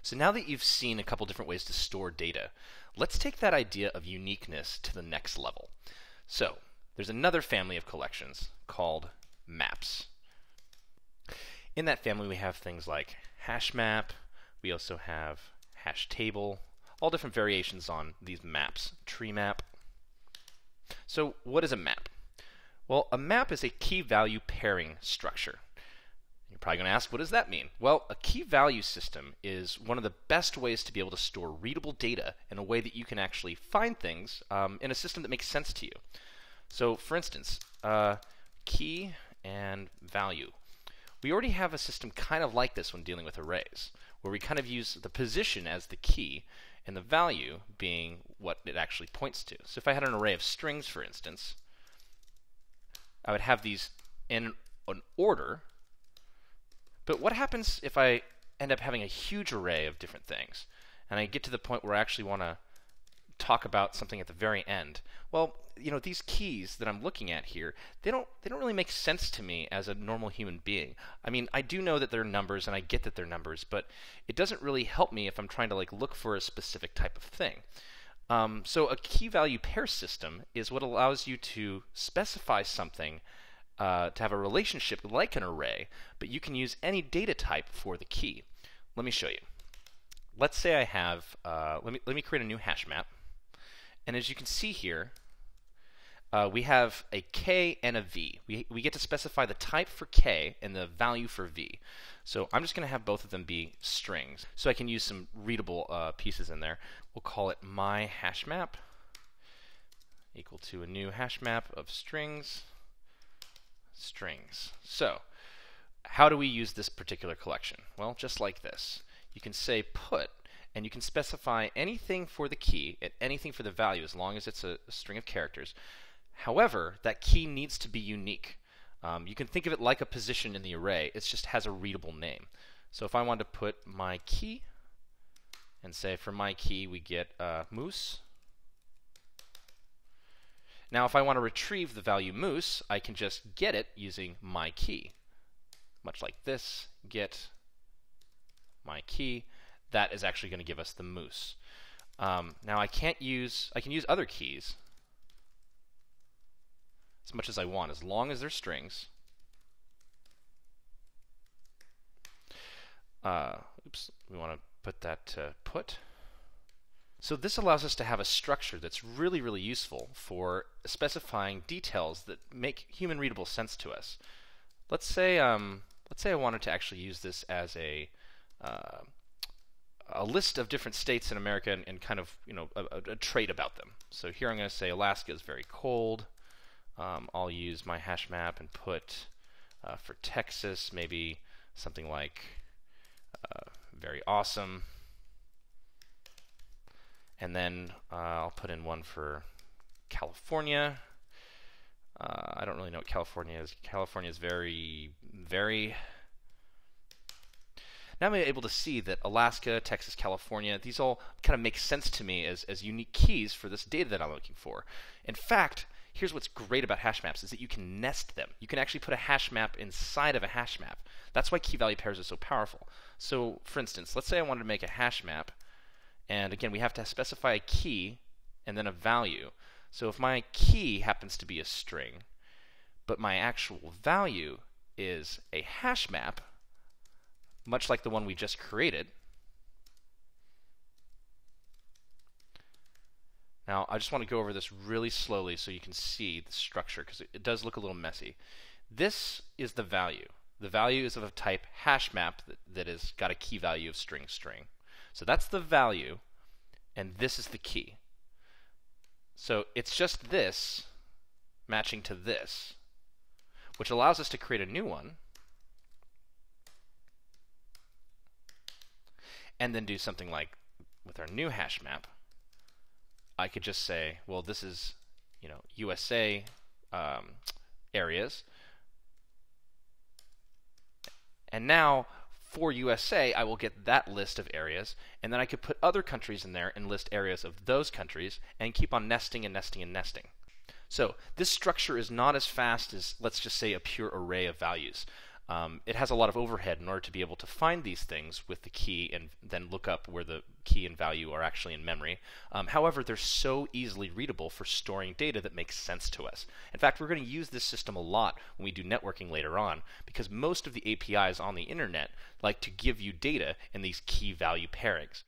So now that you've seen a couple different ways to store data, let's take that idea of uniqueness to the next level. So there's another family of collections called maps. In that family we have things like hash map, we also have hash table, all different variations on these maps, tree map. So what is a map? Well, a map is a key value pairing structure. You're probably going to ask, what does that mean? Well, a key value system is one of the best ways to be able to store readable data in a way that you can actually find things in a system that makes sense to you. So, for instance, key and value. We already have a system kind of like this when dealing with arrays, where we kind of use the position as the key and the value being what it actually points to. So if I had an array of strings, for instance, I would have these in an order. But what happens if I end up having a huge array of different things, and I get to the point where I actually want to talk about something at the very end? Well, you know, these keys that I'm looking at here, they don't really make sense to me as a normal human being. I mean, I do know that they're numbers, and I get that they're numbers, but it doesn't really help me if I'm trying to look for a specific type of thing. So a key value pair system is what allows you to specify something to have a relationship like an array, but you can use any data type for the key. Let me show you. Let's say I have, let me create a new hash map, and as you can see here, we have a k and a v. We get to specify the type for k and the value for v. So I'm just going to have both of them be strings, so I can use some readable pieces in there. We'll call it my hash map equal to a new hash map of strings. So how do we use this particular collection? Well, just like this. You can say put, and you can specify anything for the key and anything for the value as long as it's a string of characters. However, that key needs to be unique. You can think of it like a position in the array. It just has a readable name. So if I wanted to put my key, and say for my key we get moose. Now if I want to retrieve the value moose, I can just get it using my key. Much like this, get my key. That is actually going to give us the moose. Now I can use other keys as much as I want, as long as they're strings. Oops, we want to put that to put. So this allows us to have a structure that's really, really useful for specifying details that make human readable sense to us. Let's say I wanted to actually use this as a list of different states in America and kind of, you know, a trait about them. So here I'm going to say Alaska is very cold. I'll use my hash map and put for Texas maybe something like very awesome. And then I'll put in one for California. I don't really know what California is. California is very, very... Now I'm able to see that Alaska, Texas, California, these all kind of make sense to me as unique keys for this data that I'm looking for. In fact, here's what's great about hash maps is that you can nest them. You can actually put a hash map inside of a hash map. That's why key value pairs are so powerful. So, for instance, let's say I wanted to make a hash map, and again, we have to specify a key and then a value. So if my key happens to be a string, but my actual value is a hash map, much like the one we just created. Now, I just want to go over this really slowly so you can see the structure, because it does look a little messy. This is the value. The value is of a type hash map that has got a key value of string. So that's the value, and this is the key. So it's just this matching to this, which allows us to create a new one, and then do something like with our new hash map. I could just say, well, this is, you know, USA areas, and now for USA, I will get that list of areas, and then I could put other countries in there and list areas of those countries, and keep on nesting and nesting and nesting. So this structure is not as fast as, let's just say, a pure array of values. It has a lot of overhead in order to be able to find these things with the key and then look up where the key and value are actually in memory. However, they're so easily readable for storing data that makes sense to us. In fact, we're going to use this system a lot when we do networking later on, because most of the APIs on the internet like to give you data in these key value pairings.